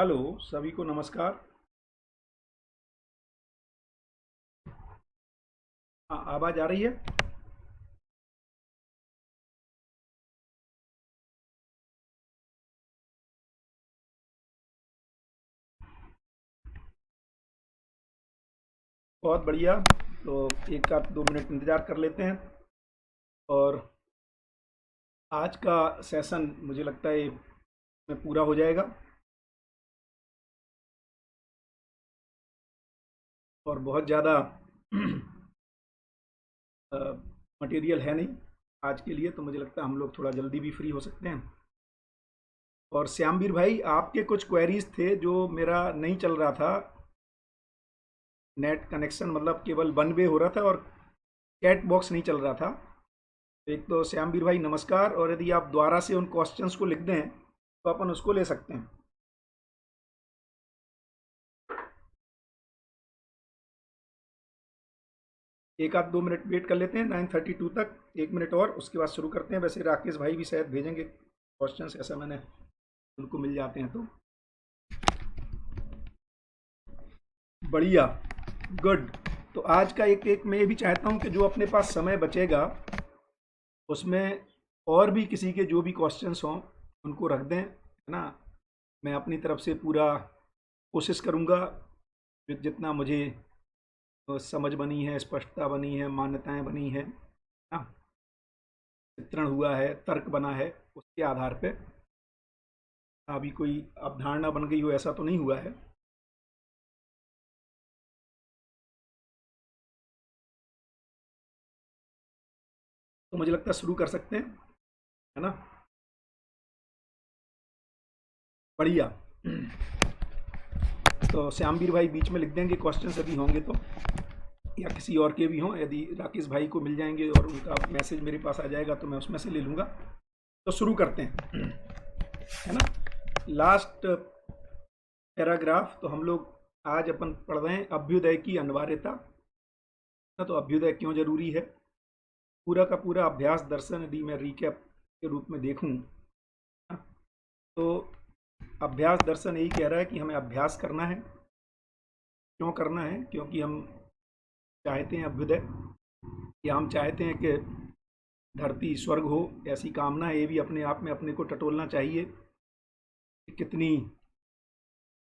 Hello, सभी को नमस्कार। हाँ, आवाज़ आ रही है। बहुत बढ़िया। तो एक आध 2 मिनट इंतज़ार कर लेते हैं। और आज का सेशन मुझे लगता है में पूरा हो जाएगा। और बहुत ज़्यादा मटेरियल है नहीं आज के लिए, तो मुझे लगता है हम लोग थोड़ा जल्दी भी फ्री हो सकते हैं। और श्यामवीर भाई, आपके कुछ क्वेरीज थे जो मेरा नहीं चल रहा था। नेट कनेक्शन मतलब केवल वन वे हो रहा था और चैट बॉक्स नहीं चल रहा था। एक तो श्यामवीर भाई नमस्कार, और यदि आप दोबारा से उन क्वेश्चंस को लिख दें तो अपन उसको ले सकते हैं। एक आध 2 मिनट वेट कर लेते हैं, 9:32 तक 1 मिनट और, उसके बाद शुरू करते हैं। वैसे राकेश भाई भी शायद भेजेंगे क्वेश्चंस, ऐसा मैंने उनको मिल जाते हैं तो बढ़िया, गुड। तो आज का एक एक मैं ये भी चाहता हूँ कि जो अपने पास समय बचेगा उसमें और भी किसी के जो भी क्वेश्चंस हों उनको रख दें, है ना। मैं अपनी तरफ से पूरा कोशिश करूँगा, जितना मुझे समझ बनी है, स्पष्टता बनी है, मान्यताएं बनी है ना, चित्रण हुआ है, तर्क बना है, उसके आधार पे। अभी कोई अवधारणा बन गई हो ऐसा तो नहीं हुआ है। तो मुझे लगता है शुरू कर सकते हैं, है ना। बढ़िया। तो श्यामवीर भाई बीच में लिख देंगे क्वेश्चंस यदि होंगे तो, या किसी और के भी हों। यदि राकेश भाई को मिल जाएंगे और उनका मैसेज मेरे पास आ जाएगा तो मैं उसमें से ले लूँगा। तो शुरू करते हैं, है ना। लास्ट पैराग्राफ तो हम लोग आज अपन पढ़ रहे हैं, अभ्युदय की अनिवार्यता। ना, तो अभ्युदय क्यों जरूरी है, पूरा का पूरा अभ्यास दर्शन यदि मैं रिकैप के रूप में देखूं ना, तो अभ्यास दर्शन यही कह रहा है कि हमें अभ्यास करना है। क्यों करना है? क्योंकि हम चाहते हैं अभ्युदय, या हम चाहते हैं कि धरती स्वर्ग हो, ऐसी कामना है। ये भी अपने आप में अपने को टटोलना चाहिए कि कितनी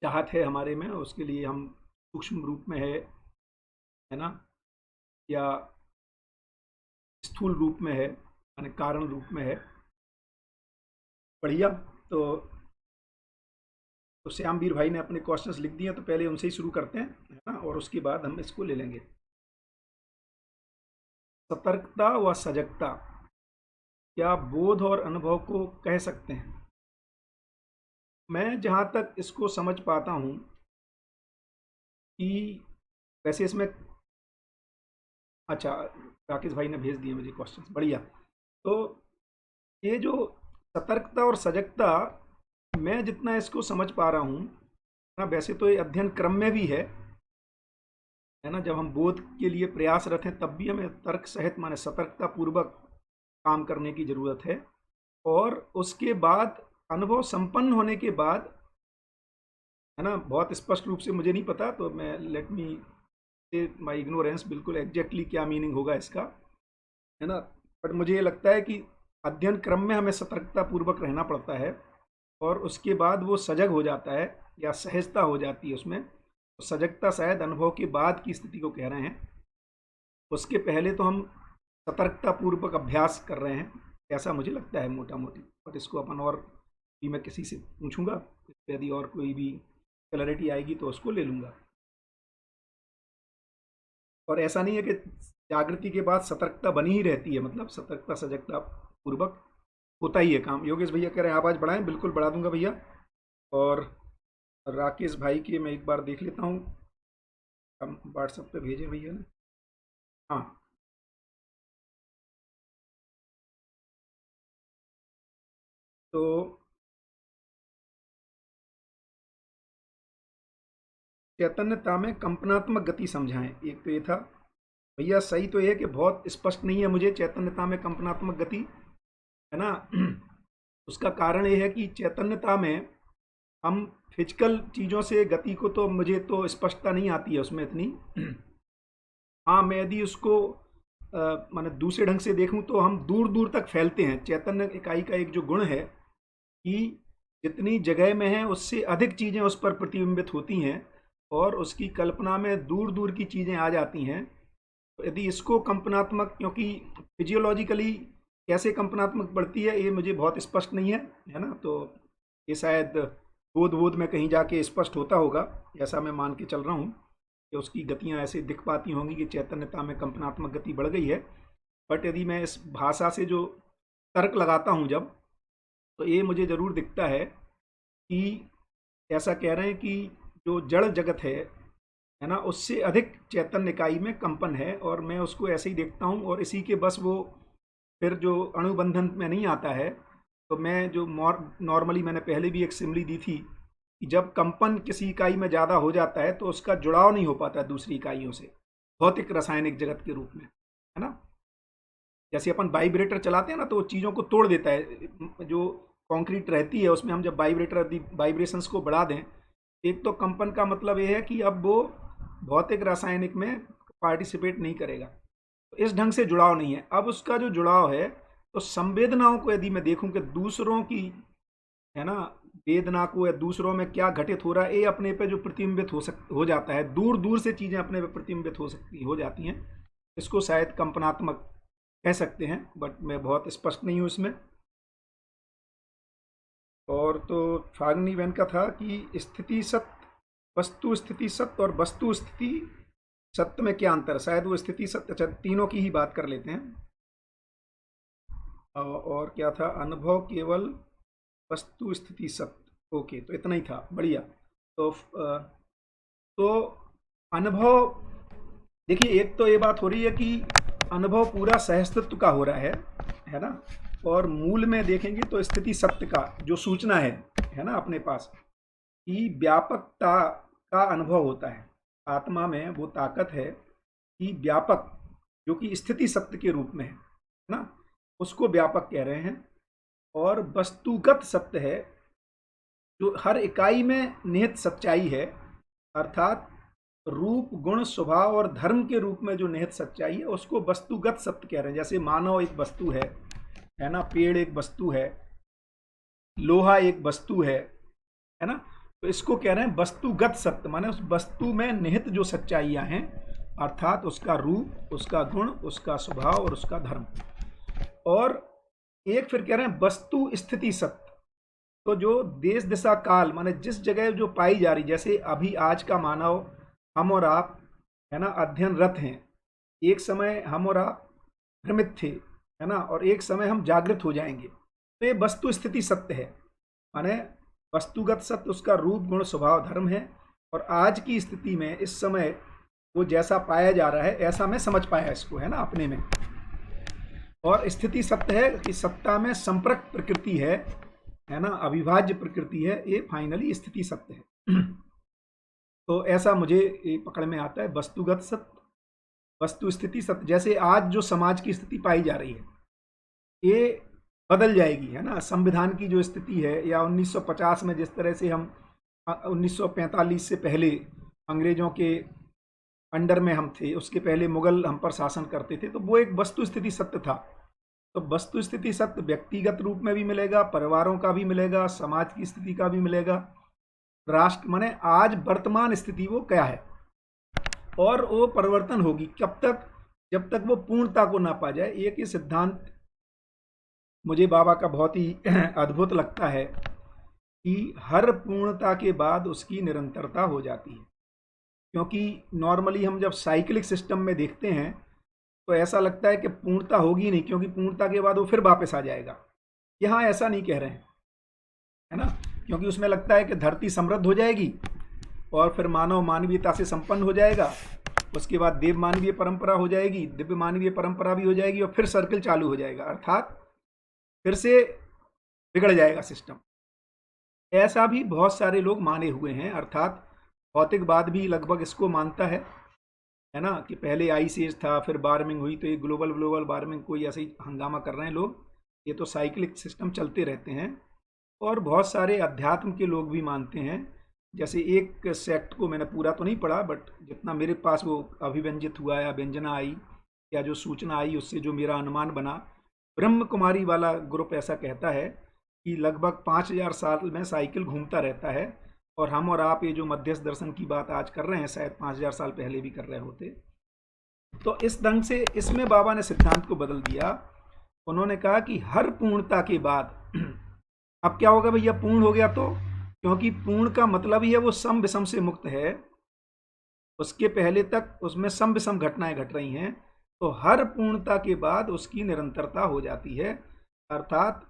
चाहत है हमारे में। उसके लिए हम सूक्ष्म रूप में है ना, या स्थूल रूप में है, यानी कारण रूप में है। बढ़िया। तो तो श्यामवीर भाई ने अपने क्वेश्चंस लिख दिए, तो पहले उनसे ही शुरू करते हैं, है ना, और उसके बाद हम इसको ले लेंगे। सतर्कता व सजगता क्या बोध और अनुभव को कह सकते हैं? मैं जहाँ तक इसको समझ पाता हूँ कि वैसे इसमें, अच्छा, राकेश भाई ने भेज दिए मुझे क्वेश्चंस, बढ़िया। तो ये जो सतर्कता और सजगता, मैं जितना इसको समझ पा रहा हूँ ना, वैसे तो ये अध्ययन क्रम में भी है ना। जब हम बोध के लिए प्रयासरत हैं तब भी हमें तर्क सहित माने सतर्कता पूर्वक काम करने की जरूरत है। और उसके बाद अनुभव संपन्न होने के बाद, है ना, बहुत स्पष्ट रूप से मुझे नहीं पता, तो मैं लेट मी से माई इग्नोरेंस, बिल्कुल एग्जैक्टली क्या मीनिंग होगा इसका, है ना। पर मुझे ये लगता है कि अध्ययन क्रम में हमें सतर्कता पूर्वक रहना पड़ता है, और उसके बाद वो सजग हो जाता है या सहजता हो जाती है उसमें। तो सजगता शायद अनुभव के बाद की स्थिति को कह रहे हैं। उसके पहले तो हम सतर्कता पूर्वक अभ्यास कर रहे हैं, ऐसा मुझे लगता है मोटा मोटी। बट इसको अपन और भी मैं किसी से पूछूंगा, यदि और कोई भी क्लैरिटी आएगी तो उसको ले लूँगा। और ऐसा नहीं है कि जागृति के बाद सतर्कता बनी ही रहती है, मतलब सतर्कता सजगता पूर्वक होता ही है काम। योगेश भैया कह रहे हैं आवाज़ बढ़ाएं, बिल्कुल बढ़ा दूंगा भैया। और राकेश भाई के मैं एक बार देख लेता हूँ, हम व्हाट्सएप पे भेजे भैया ने। हाँ, तो चैतन्यता में कंपनात्मक गति समझाएं, एक तो ये था भैया। सही तो ये है कि बहुत स्पष्ट नहीं है मुझे चैतन्यता में कंपनात्मक गति, है ना। उसका कारण ये है कि चैतन्यता में हम फिजिकल चीज़ों से गति को तो मुझे तो स्पष्टता नहीं आती है उसमें इतनी। हाँ, मैं यदि उसको माने दूसरे ढंग से देखूं तो हम दूर दूर तक फैलते हैं। चैतन्य इकाई का एक जो गुण है कि जितनी जगह में है उससे अधिक चीज़ें उस पर प्रतिबिंबित होती हैं और उसकी कल्पना में दूर दूर की चीज़ें आ जाती हैं। तो यदि इसको कंपनात्मक, क्योंकि फिजियोलॉजिकली कैसे कंपनात्मक बढ़ती है ये मुझे बहुत स्पष्ट नहीं है ना, तो ये शायद बोध बोध में कहीं जाके स्पष्ट होता होगा, ऐसा मैं मान के चल रहा हूँ कि उसकी गतियाँ ऐसे दिख पाती होंगी कि चैतन्यता में कंपनात्मक गति बढ़ गई है। बट यदि मैं इस भाषा से जो तर्क लगाता हूँ जब, तो ये मुझे ज़रूर दिखता है कि ऐसा कह रहे हैं कि जो जड़ जगत है ना, उससे अधिक चैतन्य इकाई में कंपन है, और मैं उसको ऐसे ही देखता हूँ और इसी के बस वो फिर जो अणुबंधन में नहीं आता है। तो मैं जो नॉर्मली मैंने पहले भी एक सिमली दी थी कि जब कंपन किसी इकाई में ज़्यादा हो जाता है तो उसका जुड़ाव नहीं हो पाता दूसरी इकाइयों से, भौतिक रासायनिक जगत के रूप में, है ना। जैसे अपन वाइब्रेटर चलाते हैं ना तो वो चीज़ों को तोड़ देता है। जो कंक्रीट रहती है उसमें हम जब वाइब्रेशंस को बढ़ा दें, एक तो कंपन का मतलब ये है कि अब वो भौतिक रासायनिक में पार्टिसिपेट नहीं करेगा, तो इस ढंग से जुड़ाव नहीं है। अब उसका जो जुड़ाव है, तो संवेदनाओं को यदि मैं देखूं कि दूसरों की, है ना, वेदना को या दूसरों में क्या घटित हो रहा है, ये अपने पे जो प्रतिबिंबित हो जाता है, दूर दूर से चीज़ें अपने पे प्रतिबिंबित हो जाती हैं। इसको शायद कंपनात्मक कह सकते हैं, बट मैं बहुत स्पष्ट नहीं हूँ इसमें। और तो फाग्नी वैन का था कि स्थिति सत्य, वस्तु स्थिति सत्य और वस्तु स्थिति सत्य में क्या अंतर है, शायद वो स्थिति सत्य, अच्छा तीनों की ही बात कर लेते हैं। और क्या था, अनुभव केवल वस्तु स्थिति सत्य, ओके, तो इतना ही था, बढ़िया। तो तो अनुभव, देखिए एक तो ये बात हो रही है कि अनुभव पूरा सहअस्तित्व का हो रहा है ना। और मूल में देखेंगे तो स्थिति सत्य का जो सूचना है ना अपने पास, कि व्यापकता का अनुभव होता है। आत्मा में वो ताकत है कि व्यापक, जो कि स्थिति सत्य के रूप में है ना, उसको व्यापक कह रहे हैं। और वस्तुगत सत्य है जो हर इकाई में निहित सच्चाई है, अर्थात रूप गुण स्वभाव और धर्म के रूप में जो निहित सच्चाई है उसको वस्तुगत सत्य कह रहे हैं। जैसे मानव एक वस्तु है ना, पेड़ एक वस्तु है, लोहा एक वस्तु है ना, तो इसको कह रहे हैं वस्तुगत सत्य, माने उस वस्तु में निहित जो सच्चाइयां हैं, अर्थात उसका रूप, उसका गुण, उसका स्वभाव और उसका धर्म। और एक फिर कह रहे हैं वस्तु स्थिति सत्य, तो जो देश दिशा काल, माने जिस जगह जो पाई जा रही, जैसे अभी आज का मानव, हम और आप, है ना, अध्ययनरत हैं। एक समय हम और आप भ्रमित थे, है ना, और एक समय हम जागृत हो जाएंगे। तो ये वस्तु स्थिति सत्य है, माने वस्तुगत सत्य उसका रूप गुण स्वभाव धर्म है। और आज की स्थिति में इस समय वो जैसा पाया जा रहा है ऐसा मैं समझ पाया इसको, है ना, अपने में। और स्थिति सत्य है कि सत्ता में संप्रक्त प्रकृति है ना, अविभाज्य प्रकृति है, ये फाइनली स्थिति सत्य है। तो ऐसा मुझे ये पकड़ में आता है, वस्तुगत सत्य, वस्तु स्थिति सत्य। जैसे आज जो समाज की स्थिति पाई जा रही है ये बदल जाएगी, है ना। संविधान की जो स्थिति है, या 1950 में जिस तरह से हम 1945 से पहले अंग्रेजों के अंडर में हम थे, उसके पहले मुगल हम पर शासन करते थे, तो वो एक वस्तु स्थिति सत्य था। तो वस्तु स्थिति सत्य व्यक्तिगत रूप में भी मिलेगा, परिवारों का भी मिलेगा, समाज की स्थिति का भी मिलेगा, राष्ट्र, माने आज वर्तमान स्थिति वो क्या है। और वो परिवर्तन होगी कब तक, जब तक वो पूर्णता को ना पा जाए। एक ही सिद्धांत मुझे बाबा का बहुत ही अद्भुत लगता है कि हर पूर्णता के बाद उसकी निरंतरता हो जाती है। क्योंकि नॉर्मली हम जब साइक्लिक सिस्टम में देखते हैं तो ऐसा लगता है कि पूर्णता होगी नहीं, क्योंकि पूर्णता के बाद वो फिर वापस आ जाएगा। यहाँ ऐसा नहीं कह रहे हैं, है ना, क्योंकि उसमें लगता है कि धरती समृद्ध हो जाएगी और फिर मानव मानवीयता से संपन्न हो जाएगा, उसके बाद देव मानवीय परंपरा हो जाएगी, दिव्य मानवीय परंपरा भी हो जाएगी, और फिर सर्कल चालू हो जाएगा, अर्थात फिर से बिगड़ जाएगा सिस्टम। ऐसा भी बहुत सारे लोग माने हुए हैं, अर्थात भौतिकवाद भी लगभग इसको मानता है ना, कि पहले आइस एज था, फिर वार्मिंग हुई, तो ये ग्लोबल वार्मिंग कोई ऐसे ही हंगामा कर रहे हैं लोग। ये तो साइक्लिक सिस्टम चलते रहते हैं। और बहुत सारे अध्यात्म के लोग भी मानते हैं। जैसे एक सेक्ट को मैंने पूरा तो नहीं पढ़ा, बट जितना मेरे पास वो अभिव्यंजित हुआ या व्यंजना आई या जो सूचना आई उससे जो मेरा अनुमान बना, ब्रह्म कुमारी वाला ग्रुप ऐसा कहता है कि लगभग 5,000 साल में साइकिल घूमता रहता है, और हम और आप ये जो मध्यस्थ दर्शन की बात आज कर रहे हैं शायद 5,000 साल पहले भी कर रहे होते। तो इस ढंग से इसमें बाबा ने सिद्धांत को बदल दिया। उन्होंने कहा कि हर पूर्णता के बाद अब क्या होगा भैया, पूर्ण हो गया तो, क्योंकि पूर्ण का मतलब ही है वो सम विषम से मुक्त है, उसके पहले तक उसमें सम विषम घटनाएं घट रही हैं, तो हर पूर्णता के बाद उसकी निरंतरता हो जाती है, अर्थात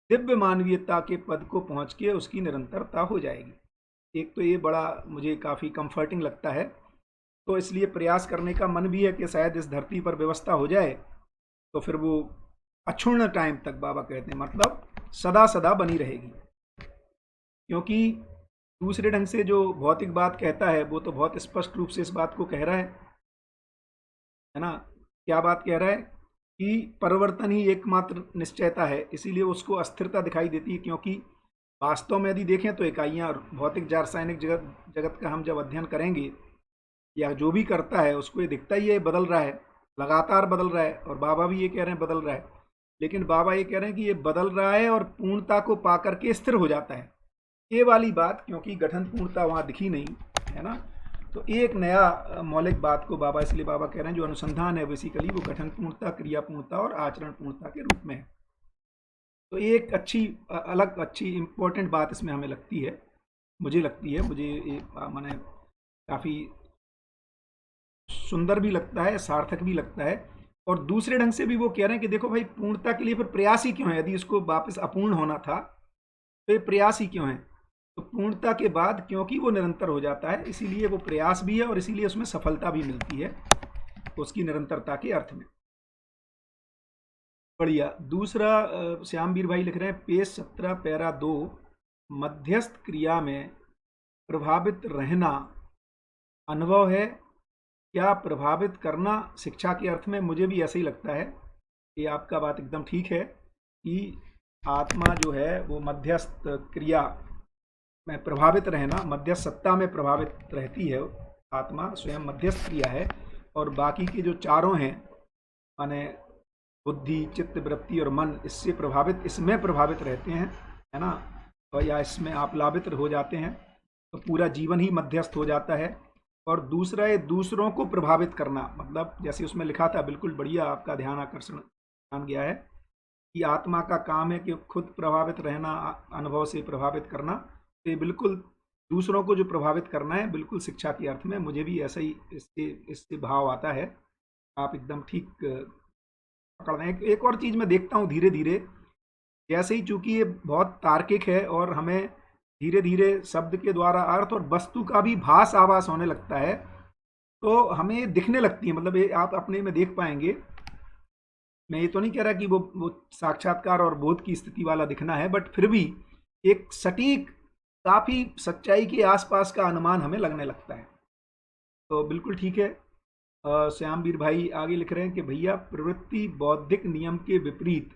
दिव्य मानवीयता के पद को पहुंच के उसकी निरंतरता हो जाएगी। एक तो ये बड़ा मुझे काफ़ी कंफर्टिंग लगता है, तो इसलिए प्रयास करने का मन भी है कि शायद इस धरती पर व्यवस्था हो जाए तो फिर वो अक्षुण्ण टाइम तक, बाबा कहते हैं, मतलब सदा सदा बनी रहेगी। क्योंकि दूसरे ढंग से जो भौतिक बात कहता है वो तो बहुत स्पष्ट रूप से इस बात को कह रहा है ना। क्या बात कह रहा है कि परिवर्तन ही एकमात्र निश्चयता है, इसीलिए उसको अस्थिरता दिखाई देती है। क्योंकि वास्तव में यदि देखें तो इकाइयाँ भौतिक रासायनिक जगत जगत का हम जब अध्ययन करेंगे या जो भी करता है उसको ये दिखता ही है बदल रहा है, लगातार बदल रहा है, और बाबा भी ये कह रहे हैं बदल रहा है। लेकिन बाबा ये कह रहे हैं कि ये बदल रहा है और पूर्णता को पा करके स्थिर हो जाता है, ये वाली बात, क्योंकि गठन पूर्णता वहाँ दिखी नहीं है ना। तो एक नया मौलिक बात को बाबा, इसलिए बाबा कह रहे हैं जो अनुसंधान है बेसिकली वो गठन पूर्णता, क्रिया पूर्णता और आचरण पूर्णता के रूप में है। तो एक अच्छी अलग अच्छी इम्पोर्टेंट बात इसमें हमें लगती है, मुझे लगती है, मुझे माने काफ़ी सुंदर भी लगता है, सार्थक भी लगता है। और दूसरे ढंग से भी वो कह रहे हैं कि देखो भाई, पूर्णता के लिए फिर प्रयास ही क्यों है, यदि इसको वापस अपूर्ण होना था तो ये प्रयास ही क्यों है। तो पूर्णता के बाद क्योंकि वो निरंतर हो जाता है, इसीलिए वो प्रयास भी है और इसीलिए उसमें सफलता भी मिलती है उसकी निरंतरता के अर्थ में। बढ़िया। दूसरा श्यामवीर भाई लिख रहे हैं पेज 17 पैरा 2, मध्यस्थ क्रिया में प्रभावित रहना अनुभव है, क्या प्रभावित करना शिक्षा के अर्थ में। मुझे भी ऐसा ही लगता है कि आपका बात एकदम ठीक है कि आत्मा जो है वो मध्यस्थ क्रिया में प्रभावित रहना, मध्यस्थ सत्ता में प्रभावित रहती है। आत्मा स्वयं मध्यस्थ क्रिया है और बाकी के जो चारों हैं माने बुद्धि, चित्त, वृत्ति और मन, इससे प्रभावित, इसमें प्रभावित रहते हैं, है ना, और या इसमें आप्लावित हो जाते हैं, तो पूरा जीवन ही मध्यस्थ हो जाता है। और दूसरा है दूसरों को प्रभावित करना, मतलब जैसे उसमें लिखा था, बिल्कुल बढ़िया आपका ध्यान आकर्षण ध्यान गया है कि आत्मा का काम है कि खुद प्रभावित रहना, अनुभव से प्रभावित करना। तो ये बिल्कुल दूसरों को जो प्रभावित करना है, बिल्कुल शिक्षा के अर्थ में मुझे भी ऐसा ही इससे भाव आता है। आप एकदम ठीक पकड़ रहे हैं। एक और चीज़ मैं देखता हूँ धीरे धीरे, जैसे ही चूंकि ये बहुत तार्किक है और हमें धीरे धीरे शब्द के द्वारा अर्थ और वस्तु का भी भास आभास होने लगता है, तो हमें ये दिखने लगती है, मतलब ये आप अपने में देख पाएंगे। मैं ये तो नहीं कह रहा कि वो साक्षात्कार और बोध की स्थिति वाला दिखना है, बट फिर भी एक सटीक, काफ़ी सच्चाई के आसपास का अनुमान हमें लगने लगता है। तो बिल्कुल ठीक है। श्यामवीर भाई आगे लिख रहे हैं कि भैया, प्रवृत्ति बौद्धिक नियम के विपरीत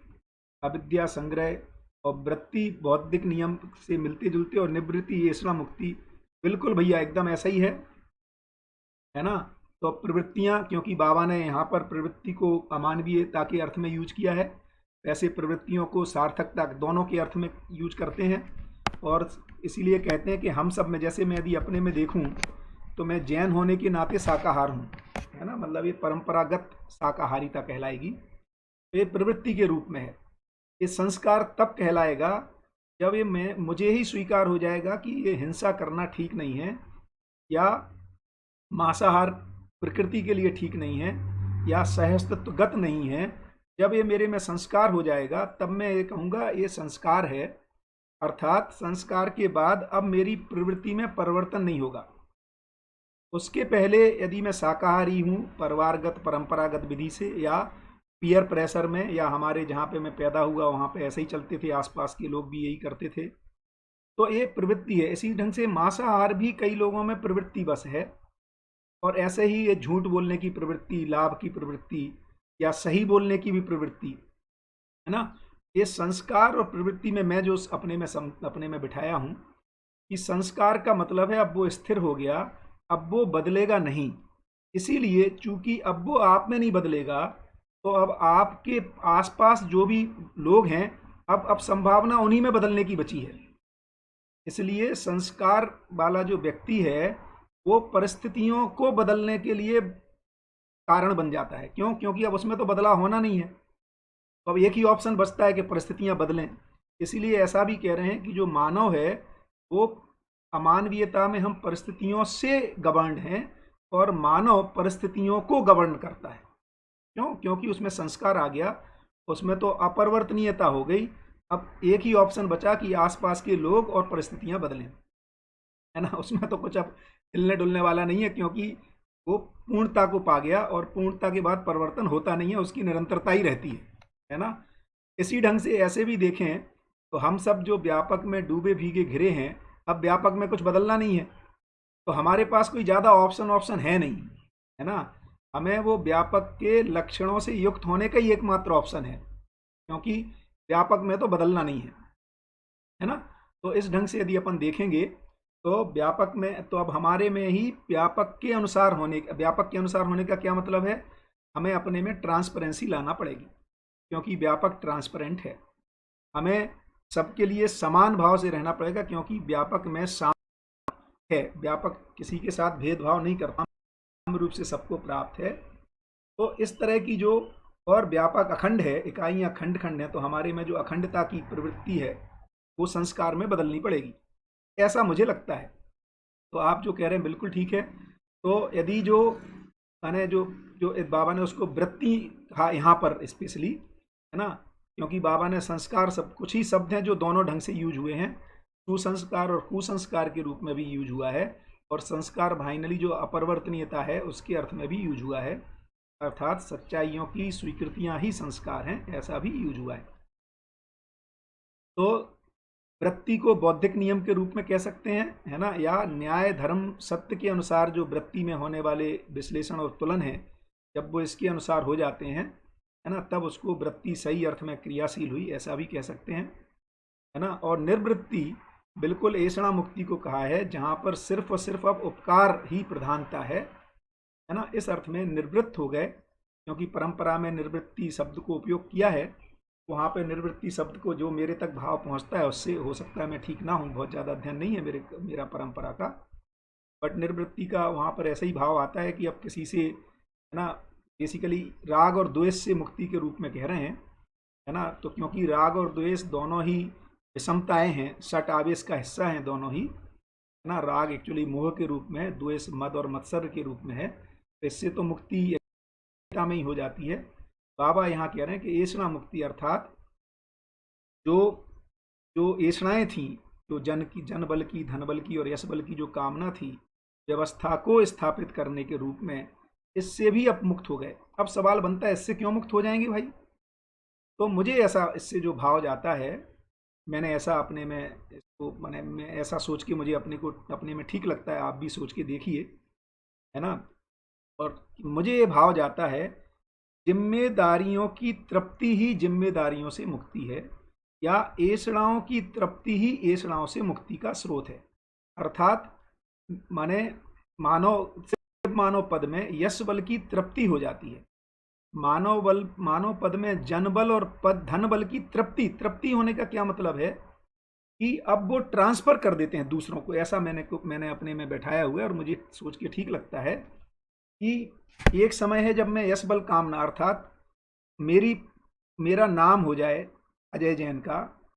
अविद्या संग्रह, और वृत्ति बौद्धिक नियम से मिलते जुलते, और निवृत्ति ये ईश्वरा मुक्ति। बिल्कुल भैया एकदम ऐसा ही है ना। तो प्रवृत्तियाँ, क्योंकि बाबा ने यहाँ पर प्रवृत्ति को अमानवीयता के अर्थ में यूज किया है, वैसे प्रवृत्तियों को सार्थकता दोनों के अर्थ में यूज करते हैं। और इसीलिए कहते हैं कि हम सब में, जैसे मैं यदि अपने में देखूं तो मैं जैन होने के नाते शाकाहार हूँ, है ना, मतलब ये परंपरागत शाकाहारिता कहलाएगी। ये प्रवृत्ति के रूप में है। ये संस्कार तब कहलाएगा जब ये मुझे ही स्वीकार हो जाएगा कि ये हिंसा करना ठीक नहीं है, या मांसाहार प्रकृति के लिए ठीक नहीं है, या सहस्तित्वगत नहीं है। जब ये मेरे में संस्कार हो जाएगा तब मैं ये कहूँगा ये संस्कार है, अर्थात संस्कार के बाद अब मेरी प्रवृत्ति में परिवर्तन नहीं होगा। उसके पहले यदि मैं शाकाहारी हूँ परिवारगत परंपरागत विधि से, या पीयर प्रेशर में, या हमारे जहाँ पे मैं पैदा हुआ वहाँ पे ऐसे ही चलते थे, आसपास के लोग भी यही करते थे, तो ये प्रवृत्ति है। इसी ढंग से मांसाहार भी कई लोगों में प्रवृत्ति बस है, और ऐसे ही ये झूठ बोलने की प्रवृत्ति, लाभ की प्रवृत्ति, या सही बोलने की भी प्रवृत्ति, है ना। ये संस्कार और प्रवृत्ति में मैं जो अपने में बिठाया हूं कि संस्कार का मतलब है अब वो स्थिर हो गया, अब वो बदलेगा नहीं। इसीलिए चूंकि अब वो आप में नहीं बदलेगा, तो अब आपके आसपास जो भी लोग हैं, अब संभावना उन्हीं में बदलने की बची है। इसलिए संस्कार वाला जो व्यक्ति है वो परिस्थितियों को बदलने के लिए कारण बन जाता है। क्यों? क्योंकि अब उसमें तो बदलाव होना नहीं है, तो अब एक ही ऑप्शन बचता है कि परिस्थितियां बदलें। इसीलिए ऐसा भी कह रहे हैं कि जो मानव है वो अमानवीयता में हम परिस्थितियों से गवर्न हैं और मानव परिस्थितियों को गवर्न करता है। क्यों? क्योंकि उसमें संस्कार आ गया, उसमें तो अपरिवर्तनीयता हो गई। अब एक ही ऑप्शन बचा कि आसपास के लोग और परिस्थितियां बदलें, है ना। उसमें तो कुछ अब हिलने डुलने वाला नहीं है, क्योंकि वो पूर्णता को पा गया और पूर्णता के बाद परिवर्तन होता नहीं है, उसकी निरंतरता ही रहती है ना। इसी ढंग से ऐसे भी देखें तो हम सब जो व्यापक में डूबे भीगे घिरे हैं, अब व्यापक में कुछ बदलना नहीं है, तो हमारे पास कोई ज़्यादा ऑप्शन है नहीं, है ना। हमें वो व्यापक के लक्षणों से युक्त होने का ही एकमात्र ऑप्शन है, क्योंकि व्यापक में तो बदलना नहीं है ना। तो इस ढंग से यदि अपन देखेंगे तो व्यापक में तो अब हमारे में ही व्यापक के अनुसार होने का क्या मतलब है? हमें अपने में ट्रांसपेरेंसी लाना पड़ेगी, क्योंकि व्यापक ट्रांसपेरेंट है। हमें सबके लिए समान भाव से रहना पड़ेगा, क्योंकि व्यापक में है, व्यापक किसी के साथ भेदभाव नहीं करता, समान रूप से सबको प्राप्त है। तो इस तरह की जो और व्यापक अखंड है, इकाइयां खंड खंड है, तो हमारे में जो अखंडता की प्रवृत्ति है वो संस्कार में बदलनी पड़ेगी, ऐसा मुझे लगता है। तो आप जो कह रहे हैं बिल्कुल ठीक है। तो यदि जो मैंने जो जो बाबा ने उसको वृत्ति कहा यहाँ पर स्पेशली, है ना, क्योंकि बाबा ने संस्कार, सब कुछ ही शब्द हैं जो दोनों ढंग से यूज हुए हैं, सुसंस्कार और कुसंस्कार के रूप में भी यूज हुआ है, और संस्कार फाइनली जो अपरिवर्तनीयता है उसके अर्थ में भी यूज हुआ है, अर्थात सच्चाइयों की स्वीकृतियां ही संस्कार हैं, ऐसा भी यूज हुआ है। तो वृत्ति को बौद्धिक नियम के रूप में कह सकते हैं, है ना, या न्याय धर्म सत्य के अनुसार जो वृत्ति में होने वाले विश्लेषण और तुलन है, जब वो इसके अनुसार हो जाते हैं, है ना, तब उसको वृत्ति सही अर्थ में क्रियाशील हुई, ऐसा भी कह सकते हैं, है ना। और निर्वृत्ति बिल्कुल ऐसा मुक्ति को कहा है जहाँ पर सिर्फ और सिर्फ अब उपकार ही प्रधानता है ना। इस अर्थ में निवृत्त हो गए, क्योंकि परंपरा में निर्वृत्ति शब्द को उपयोग किया है, वहाँ पे निर्वृत्ति शब्द को जो मेरे तक भाव पहुँचता है उससे हो सकता है मैं ठीक ना हूँ, बहुत ज़्यादा अध्ययन नहीं है मेरा परंपरा का, बट निर्वृत्ति का वहाँ पर ऐसा ही भाव आता है कि अब किसी से, है ना, बेसिकली राग और द्वेष से मुक्ति के रूप में कह रहे हैं, है ना। तो क्योंकि राग और द्वेष दोनों ही विषमताएं हैं, सट आवेश का हिस्सा हैं दोनों ही, है ना। राग एक्चुअली मोह के रूप में है, द्वेष मद और मत्सर के रूप में है, तो इससे तो मुक्ति में ही हो जाती है। बाबा यहाँ कह रहे हैं कि ऐषणा मुक्ति अर्थात जो जो ऐषणाएं थी, जो जन बल की, धन बल की और यश बल की जो कामना थी, व्यवस्था को स्थापित करने के रूप में, इससे भी अब मुक्त हो गए। अब सवाल बनता है इससे क्यों मुक्त हो जाएंगे भाई? तो मुझे ऐसा इससे जो भाव जाता है, मैंने ऐसा अपने में इसको मैं ऐसा सोच के मुझे अपने में ठीक लगता है, आप भी सोच के देखिए, है ना। और मुझे ये भाव जाता है जिम्मेदारियों की तृप्ति ही जिम्मेदारियों से मुक्ति है, या ऐषणाओं की तृप्ति ही ऐषणाओं से मुक्ति का स्रोत है। अर्थात माने मानव पद में यश बल की तृप्ति हो जाती है, मानव पद में जन बल और धन बल की तृप्ति होने का क्या मतलब है कि अब वो ट्रांसफर कर देते हैं दूसरों को। ऐसा मैंने अपने में बैठाया हुआ है और मुझे सोच के ठीक लगता है कि एक समय है जब मैं यश बल कामना, अर्थात मेरा नाम हो जाए अजय जैन का,